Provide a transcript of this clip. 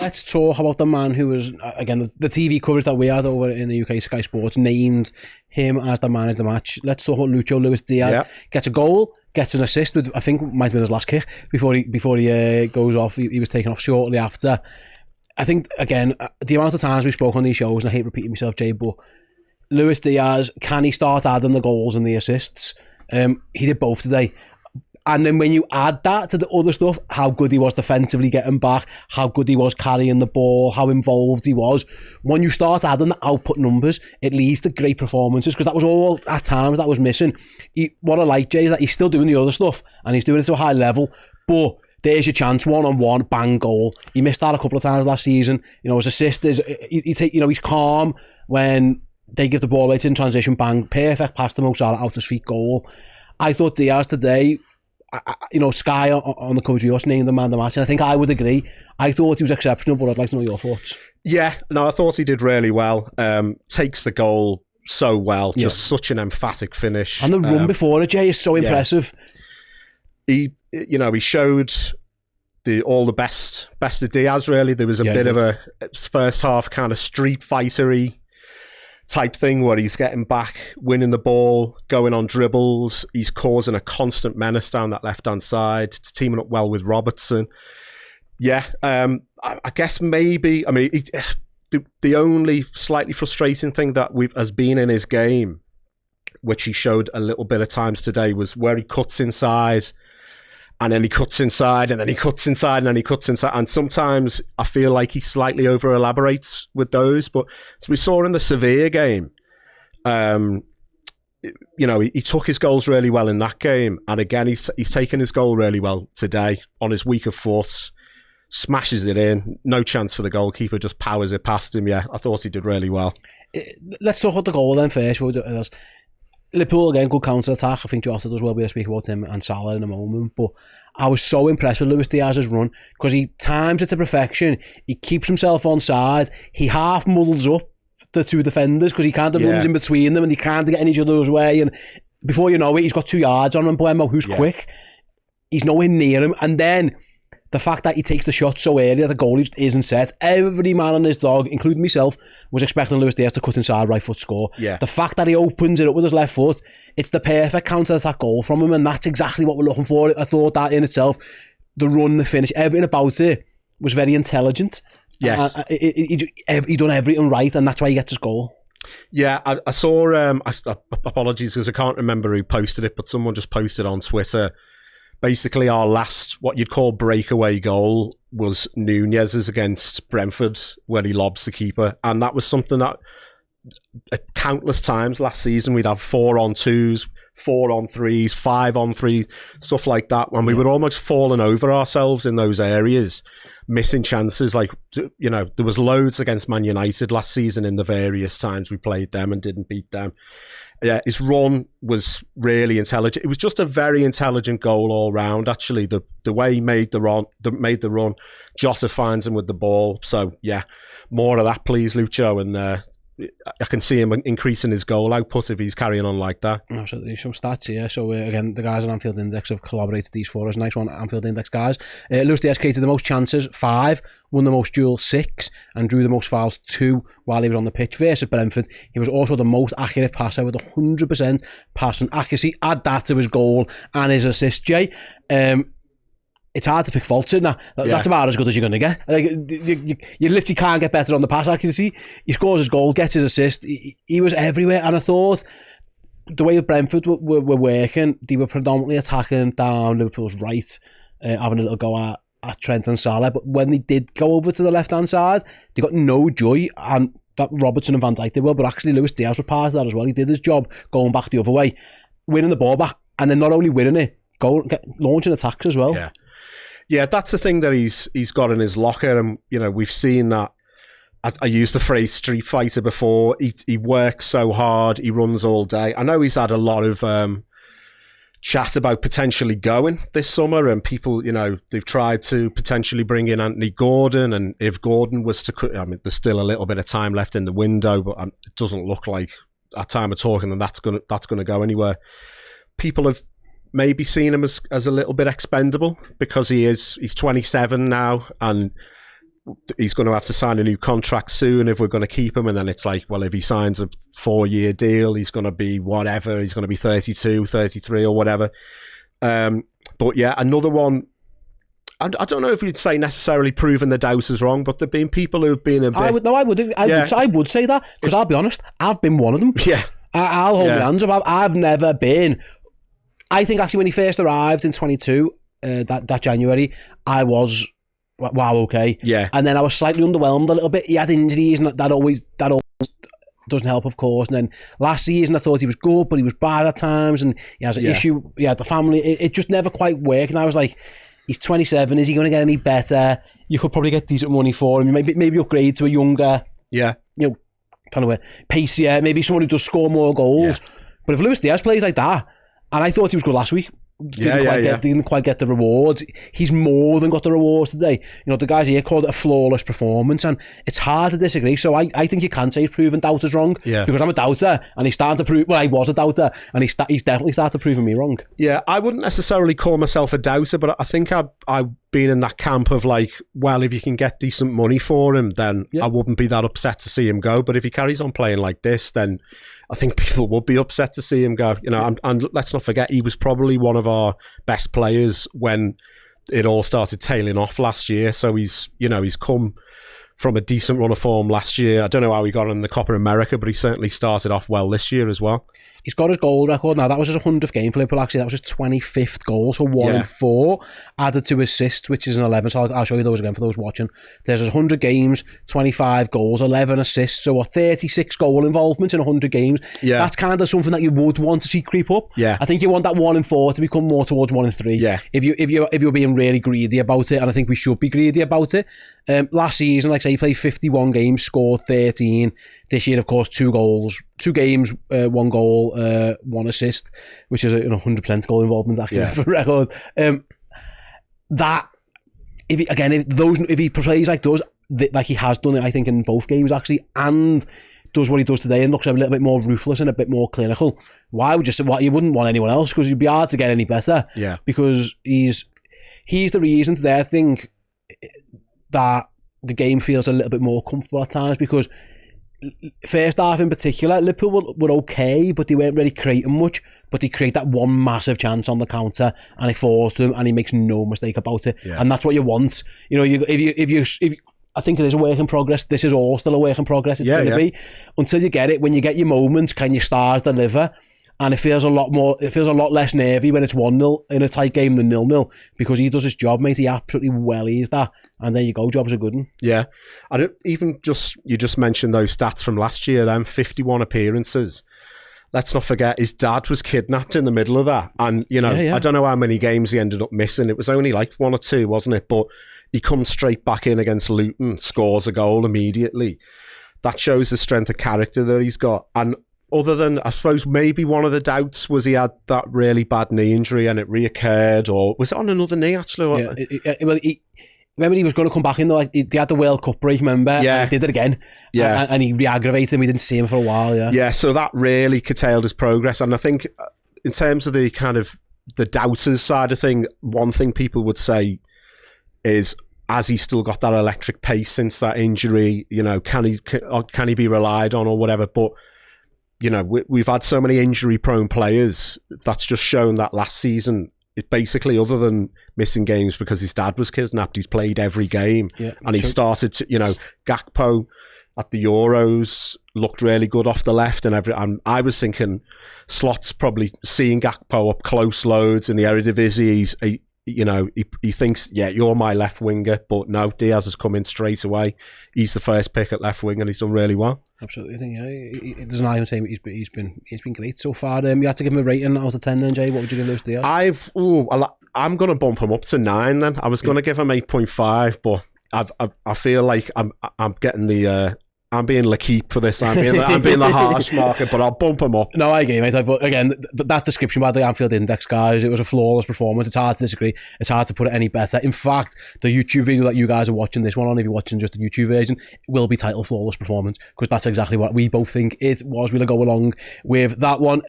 let's talk about the man who was, again, the TV coverage that we had over in the UK, Sky Sports, named him as the man of the match. Let's talk about Luis Diaz. Gets a goal, gets an assist with, I think, might have been his last kick before he goes off. He was taken off shortly after. I think, again, the amount of times we spoke on these shows, and I hate repeating myself, Jay, but Luis Diaz, can he start adding the goals and the assists? He did both today. And then when you add that to the other stuff, how good he was defensively getting back, how good he was carrying the ball, how involved he was. When you start adding the output numbers, it leads to great performances, because that was all, at times, that was missing. What I like, Jay, is that he's still doing the other stuff, and he's doing it to a high level, but there's your chance, one-on-one, bang, goal. He missed that a couple of times last season. You know, his assist is, he's calm when they give the ball away in transition, bang, perfect pass to Mo Salah, out his feet, goal. I thought Diaz today, Sky on the coverage of us named the man of the match, and I think I would agree. I thought he was exceptional, but I'd like to know your thoughts. Yeah, no, I thought he did really well. Takes the goal so well, just such an emphatic finish. And the run before it, Jay, is so impressive. He showed all the best of Diaz, really. There was a bit of a first half kind of street fightery type thing where he's getting back, winning the ball, going on dribbles. He's causing a constant menace down that left-hand side. It's teaming up well with Robertson. I guess maybe, the only slightly frustrating thing that has been in his game, which he showed a little bit of times today, was where he cuts inside, and then he cuts inside, and then he cuts inside, and then he cuts inside. And sometimes I feel like he slightly over-elaborates with those. But as we saw in the Sevilla game, he took his goals really well in that game. And again, he's taken his goal really well today on his weaker foot, smashes it in. No chance for the goalkeeper, just powers it past him. Yeah, I thought he did really well. Let's talk about the goal then first. Liverpool, again, good counter-attack. I think Jota does well. We'll speak about him and Salah in a moment. But I was so impressed with Luis Diaz's run, because he times it to perfection. He keeps himself on side. He half muddles up the two defenders, because he kind of runs in between them, and he can't get in each other's way. And before you know it, he's got 2 yards on him, Buemo, who's quick. He's nowhere near him. And then the fact that he takes the shot so early that the goal isn't set, every man on his dog, including myself, was expecting Luis Diaz to cut inside, right foot score. Yeah. The fact that he opens it up with his left foot, it's the perfect counter-attack goal from him, and that's exactly what we're looking for. I thought that in itself, the run, the finish, everything about it was very intelligent. Yes. He done everything right, and that's why he gets his goal. Yeah, I saw, apologies because I can't remember who posted it, but someone just posted on Twitter. Basically, our last, what you'd call breakaway goal, was Nunez's against Brentford, where he lobs the keeper. And that was something that countless times last season, we'd have 4-on-2s, 4-on-3s, 5-on-3, stuff like that, when we were almost falling over ourselves in those areas, missing chances. Like, there was loads against Man United last season in the various times we played them and didn't beat them. Yeah, his run was really intelligent. It was just a very intelligent goal all round. Actually, the way he made the run, Jota finds him with the ball. So yeah, more of that, please, Lucho. And I can see him increasing his goal output if he's carrying on like that. Absolutely. Some stats here. So again, the guys on Anfield Index have collaborated these for us. Nice one, Anfield Index guys. Luis Diaz created the most chances, 5, won the most duels, 6, and drew the most fouls, 2, while he was on the pitch versus Brentford. He was also the most accurate passer with 100% passing accuracy. Add that to his goal and his assist, Jay. It's hard to pick faults in that. That's about as good as you're going to get. Like, you literally can't get better on the pass accuracy. He scores his goal, gets his assist. He was everywhere. And I thought the way Brentford were working, they were predominantly attacking down Liverpool's right, having a little go at Trent and Salah. But when they did go over to the left-hand side, they got no joy. And that Robertson and Van Dijk did well, but actually Luis Diaz was part of that as well. He did his job going back the other way, winning the ball back, and then not only winning it, launching attacks as well. Yeah. Yeah, that's the thing that he's got in his locker, and we've seen that. I used the phrase street fighter before. He works so hard, he runs all day. I know he's had a lot of chat about potentially going this summer, and people, they've tried to potentially bring in Anthony Gordon, and if Gordon was to, there's still a little bit of time left in the window, but it doesn't look like at time of talking that that's gonna go anywhere. People have maybe seen him as a little bit expendable, because he's 27 now, and he's going to have to sign a new contract soon if we're going to keep him. And then it's like, well, if he signs a 4-year deal, he's going to be whatever. He's going to be 32, 33 or whatever. But yeah, another one. I don't know if you'd say necessarily proving the doubters wrong, but there've been people who've been a bit... I would say that, because I'll be honest, I've been one of them. Yeah. I'll hold my hands up. I've never been... I think actually when he first arrived in 22, that January, I was, wow, okay. Yeah. And then I was slightly underwhelmed a little bit. He had injuries, and that always doesn't help, of course. And then last season, I thought he was good, but he was bad at times, and he has an issue. He had the family. It just never quite worked. And I was like... He's 27. Is he going to get any better? You could probably get decent money for him. Maybe upgrade to a younger, kind of a pacier. Maybe someone who does score more goals. Yeah. But if Luis Diaz plays like that, and I thought he was good last week, didn't quite get the rewards. He's more than got the rewards today. The guys here called it a flawless performance, and it's hard to disagree. So I think you can say he's proven doubters wrong, because I'm a doubter, and he's starting to prove. Well, I was a doubter, and he's definitely started proving me wrong. Yeah, I wouldn't necessarily call myself a doubter, but I think I've been in that camp of like, well, if you can get decent money for him, then I wouldn't be that upset to see him go. But if he carries on playing like this, then I think people would be upset to see him go. And let's not forget, he was probably one of our best players when it all started tailing off last year. So he's come from a decent run of form last year. I don't know how he got in the Copa America, but he certainly started off well this year as well. He's got his goal record now. That was his 100th game for Liverpool, actually. That was his 25th goal, so 1 in 4. Added to assist, which is an 11. So I'll show you those again for those watching. There's his 100 games, 25 goals, 11 assists, so a 36 goal involvement in 100 games. Yeah. That's kind of something that you would want to see creep up. Yeah. I think you want that 1 in 4 to become more towards 1 in 3. Yeah. If you're being really greedy about it, and I think we should be greedy about it. Last season, like I say, he played 51 games, scored 13. This year, of course, 2 goals, 2 games, 1 goal, 1 assist, which is 100% goal involvement actually for record. That if he plays like does like he has done it, I think in both games actually, and does what he does today and looks a little bit more ruthless and a bit more clinical, why would you wouldn't want anyone else, because you'd be hard to get any better. Yeah, because he's the reason today, I think, that the game feels a little bit more comfortable at times, because first half in particular, Liverpool were okay, but they weren't really creating much. But they create that one massive chance on the counter, and it falls to him, and he makes no mistake about it. Yeah. And that's what you want. If you, I think it is a work in progress. This is all still a work in progress. It's going to be until you get it. When you get your moments, can your stars deliver? And it feels a lot less nervy when it's 1-0 in a tight game than 0-0, because he does his job, mate. He absolutely wellies that. And there you go, job's a good one. Yeah. And you just mentioned those stats from last year, then 51 appearances. Let's not forget, his dad was kidnapped in the middle of that. And, I don't know how many games he ended up missing. It was only like 1 or 2, wasn't it? But he comes straight back in against Luton, scores a goal immediately. That shows the strength of character that he's got. And other than, I suppose, maybe one of the doubts was he had that really bad knee injury and it reoccurred, or was it on another knee, actually? Remember he was going to come back in, though. They had the World Cup break, remember? Yeah. And he did it again. Yeah. And he re-aggravated him. We didn't see him for a while, Yeah, so that really curtailed his progress. And I think in terms of the kind of the doubters side of thing, one thing people would say is, has he still got that electric pace since that injury? Can he be relied on or whatever? But we've had so many injury-prone players. That's just shown that last season, it basically, other than missing games because his dad was kidnapped, he's played every game. Yeah, and he started to, Gakpo at the Euros looked really good off the left, and I was thinking Slot's probably seeing Gakpo up close loads in the Eredivisie. He thinks, you're my left winger, but no, Diaz has come in straight away. He's the first pick at left wing, and he's done really well. Absolutely, I think it doesn't even say he's been great so far. You had to give him a rating out of 10, then, Jay. What would you give Luis Diaz? I'm going to bump him up to 9. Then I was going to give him 8.5, but I feel like I'm getting the. I'm being L'Equipe for this. I'm being the harsh market, but I'll bump him up. No, I agree, mate. Again, that description by the Anfield Index guys, it was a flawless performance. It's hard to disagree. It's hard to put it any better. In fact, the YouTube video that you guys are watching this one on, if you're watching just the YouTube version, will be titled Flawless Performance, because that's exactly what we both think it was. We'll go along with that one.